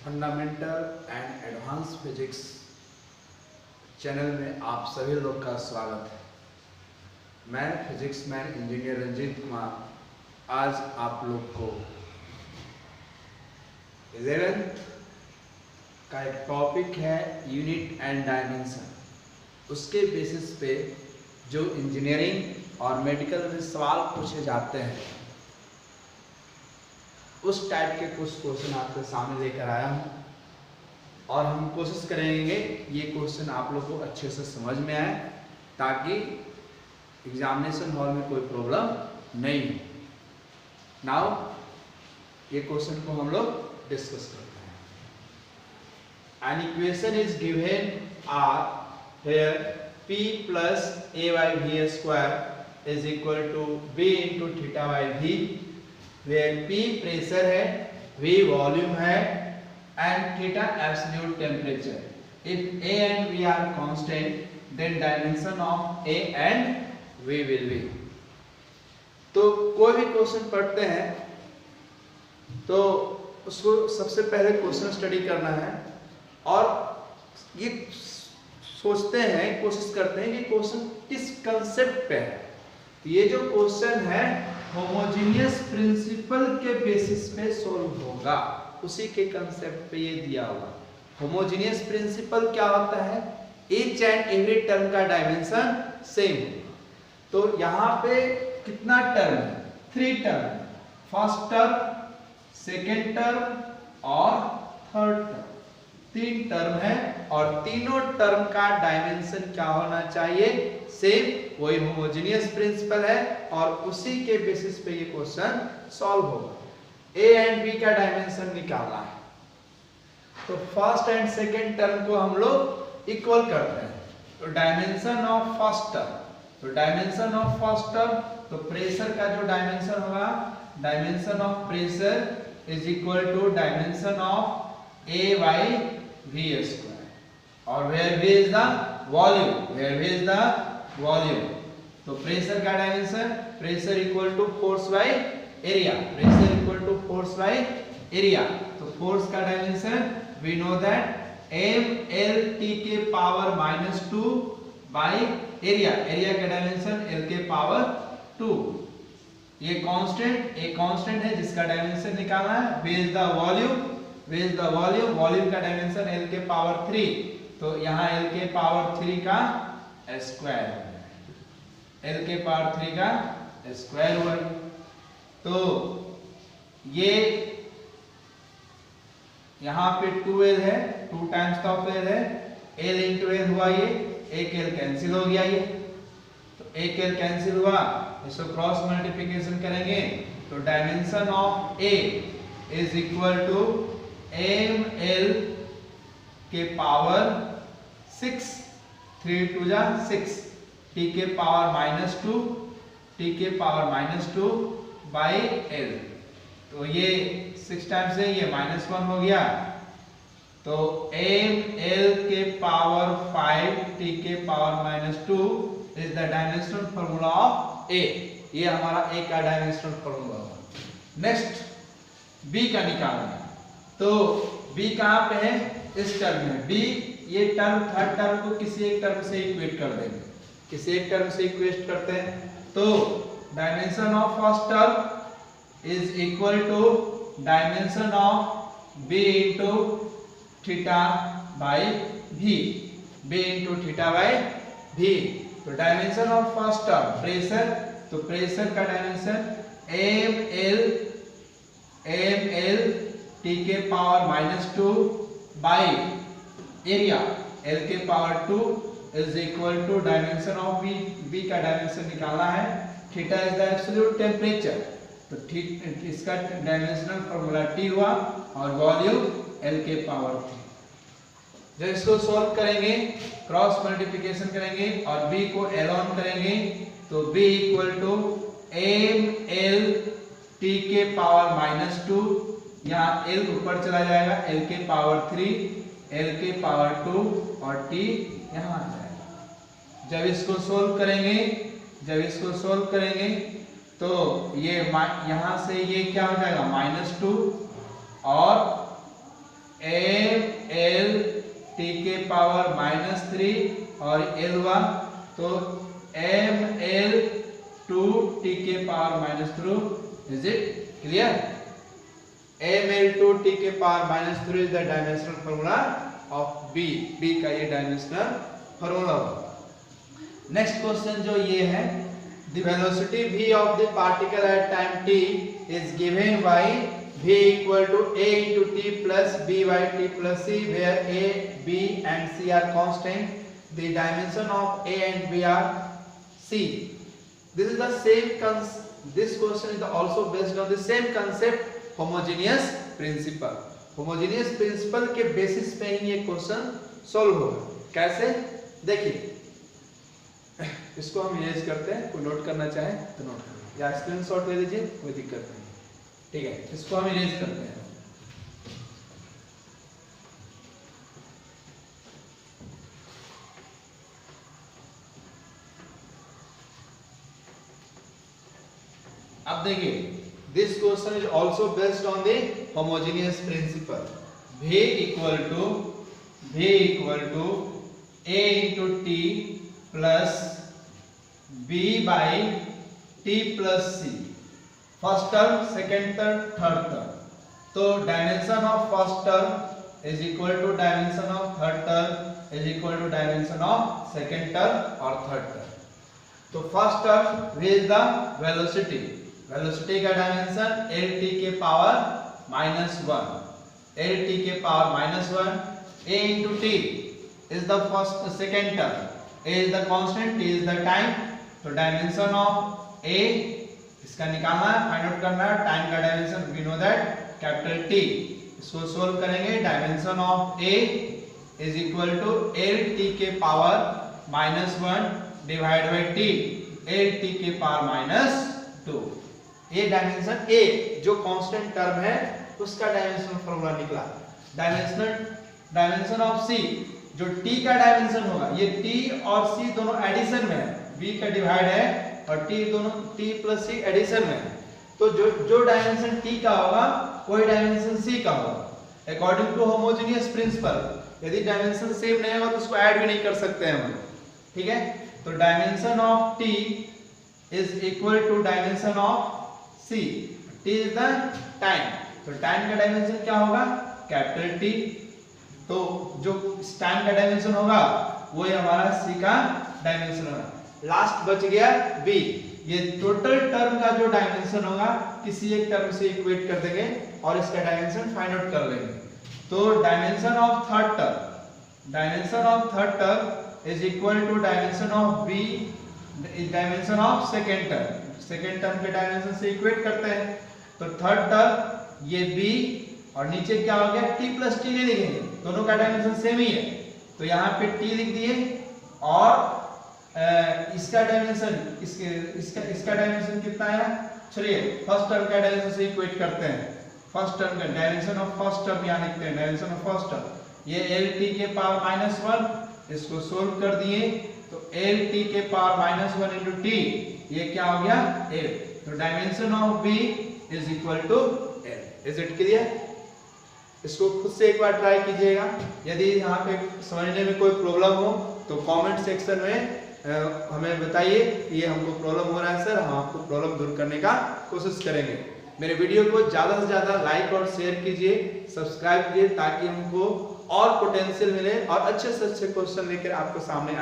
Fundamental and advance physics channel में आप सभी लोग का स्वागत है। मैं physics man engineer Ranjeet Kumar आज आप लोग को 11th का एक टॉपिक है यूनिट एंड डायमेंशन। उसके बेसिस पे जो इंजीनियरिंग और मेडिकल में सवाल पूछे जाते हैं उस टाइप के कुछ क्वेश्चन आपके सामने लेकर आया हूँ और हम कोशिश करेंगे ये क्वेश्चन आप लोग को अच्छे से समझ में आए ताकि एग्जामिनेशन हॉल में कोई प्रॉब्लम नहीं हो। नाउ ये क्वेश्चन को हम लोग डिस्कस करते हैं। An equation is given are here p plus a by v square is equal to b into theta by v where p pressure है, v वॉल्यूम है and theta absolute temperature. If a and v are constant then dimension of a and v will be. तो कोई भी question पढ़ते हैं तो उसको सबसे पहले क्वेश्चन स्टडी करना है और ये सोचते हैं, कोशिश करते हैं कि क्वेश्चन किस कंसेप्ट पे है। तो ये जो क्वेश्चन है होमोजेनियस प्रिंसिपल के बेसिस पे सोल्व होगा, उसी के कंसेप्ट पे ये दिया हुआ। होमोजेनियस प्रिंसिपल क्या होता है? ईच एंड एवरी टर्म का डायमेंशन सेम। तो यहाँ पे कितना टर्म है? 3 term, first term, second term और थर्ड टर्म। 3 टर्म है और तीनों टर्म का डायमेंशन क्या होना चाहिए? सेम। वही होमोजेनियस प्रिंसिपल है और उसी के बेसिस पे ये क्वेश्चन सॉल्व होगा। ए एंड बी का डायमेंशन निकालना है तो फर्स्ट एंड सेकेंड टर्म को हम लोग इक्वल करते हैं। तो डायमेंशन ऑफ फर्स्ट टर्म, तो डायमेंशन ऑफ फर्स्ट टर्म, तो प्रेशर का जो डायमेंशन होगा, dimension of pressure is equal to dimension of A by V square और where V is the volume, where V is the volume. तो pressure का dimension, pressure equal to force by area, pressure equal to force by area. तो force का dimension we know that mlt के power -2 by area, area का dimension l के power 2। ये constant है जिसका डायमेंशन निकालना है। V is the volume, V is the volume, volume का डायमेंशन l के पावर 3। तो यहाँ l के पावर 3 का स्क्वायर हो गया, l के पावर 3 का स्क्वायर हुआ। तो ये यहाँ पे 2l है, 2 टाइम्स ऑफ l है, l इंटू l हुआ, ये एक l कैंसिल हो गया, ये तो एक l कैंसिल हुआ, इसको क्रॉस मल्टीप्लिकेशन करेंगे तो dimension of a is equal to ml के पावर 6, 3 2 जा 6, t के पावर -2, t के पावर -2 बाई l। तो ये 6 टाइम्स है, ये -1 हो गया। तो ml के पावर 5 t के power -2 is the dimensional formula of a। ये हमारा a का डायमेंशनल फार्मूला होगा। नेक्स्ट b का निकालना है। तो b कहाँ पे है? इस टर्म में। b ये टर्म, थर्ड टर्म को किसी एक टर्म से इक्वेट कर देंगे, किसी एक टर्म से इक्वेट करते हैं। तो dimension of first term is equal to dimension of b into theta by v, b into theta by v। तो dimension of first term pressure, तो प्रेशर का डायमेंशन ml t के पावर -2 बाई एरिया l के power 2 is equal to dimension of v, v का dimension निकालना है। Theta is the absolute temperature, तो इसका डायमेंशनल फार्मूला T हुआ और वॉल्यूम l के पावर 3। जब इसको सॉल्व करेंगे, क्रॉस मल्टीप्लिकेशन करेंगे और b को l ऑन करेंगे तो b equal to ml t के पावर -2, यहाँ l ऊपर चला जाएगा, l के पावर 3, l के पावर 2 और t यहाँ आ जाएगा। जब इसको सोल्व करेंगे तो ये यहाँ से ये क्या हो जाएगा? -2 और ml(t⁻³ और L1 तो ml(2t⁻³). Is it clear? ml(2t⁻³ is the dimensional formula of B. B का ये डायमेंशनल फॉर्मूला होगा। नेक्स्ट क्वेश्चन जो ये है, the velocity v of the particle at time t is given by v equal to a into t plus b by t plus c, where a, b and c are constant. The dimension of a and b are c. This is the same this question is also based on the same concept, homogeneous principle. Homogeneous principle के basis पे ही ये question solve होगा। कैसे देखिए, इसको हम erase करते हैं, कोई नोट करना चाहे तो नोट करें या स्क्रीनशॉट ले लीजिए, कोई दिक्कत नहीं। ठीक है, इसको हम इरेज करते हैं। अब देखिए, this question is also based on the homogeneous principle. V equal to a into t plus b by t plus c. First term, second term, third term. तो dimension of first term is equal to dimension of third term is equal to dimension of second term और third term. तो first term is the velocity, velocity का dimension L(t⁻⁻1), L(t⁻⁻1). a into t is the first second term, a is the constant, t is the time। तो dimension of a इसका निकालना है, find out करना है। Time का dimension we know that capital T। इसको solve करेंगे, dimension of a is equal to L(t⁻⁻1) divide by t, L(t⁻⁻2). ये डायमेंशन a जो कांस्टेंट टर्म है उसका डायमेंशनल फॉर्मूला निकला। डायमेंशन ऑफ c जो t का डायमेंशन होगा, ये t और c दोनों एडिशन में है, b का डिवाइड है और t दोनों t प्लस c एडिशन में है। तो जो डायमेंशन t का होगा वही डायमेंशन c का होगा अकॉर्डिंग टू होमोजेनियस प्रिंसिपल। यदि डायमेंशन सेम नहीं होगा तो उसको ऐड भी नहीं कर सकते हैं हम। ठीक है, तो dimension of t is equal to dimension of c। t is the time, तो टाइम का डायमेंशन क्या होगा, कैपिटल T। तो जो टाइम का डायमेंशन होगा वो हमारा c का डायमेंशन होगा। लास्ट बच गया b, ये टोटल टर्म का जो डायमेंशन होगा किसी एक टर्म से इक्वेट कर देंगे और इसका डायमेंशन फाइंड आउट कर लेंगे। तो dimension of third term is equal to dimension of b dimension of second term के डायमेंशन से इक्वेट करते हैं। तो थर्ड टर्म ये b और नीचे क्या हो गया, t प्लस t नहीं लिखेंगे, दोनों का डायमेंशन सेम ही है। तो यहाँ पे t लिख दिए और इसका डायमेंशन इसका डायमेंशन कितना है, चलिए फर्स्ट टर्म का डायमेंशन से इक्वेट करते हैं। फर्स्ट टर्म का डायमेंशन ऑफ फर्स्ट टर्म यहाँ लिखते हैं, डायमेंशन ऑफ फर्स्ट टर्म ये L(t⁻⁻1), इसको सोल्व कर दिए तो L(t⁻⁻1) into t ये क्या हो गया L। तो dimension of b is equal to L। Is it clear? इसको खुद से एक बार ट्राई कीजिएगा। यदि यहाँ पे समझने में कोई प्रॉब्लम हो तो कमेंट सेक्शन में हमें बताइए कि ये हमको प्रॉब्लम हो रहा है सर, हम आपको प्रॉब्लम दूर करने का कोशिश करेंगे। मेरे वीडियो को ज़्यादा से ज़्यादा लाइक और शेयर कीजिए, सब्सक्राइब कीजिए ताकि हमको और पोटेंशियल मिले और अच्छे से अच्छे क्वेश्चन लेकर आपके सामने आए।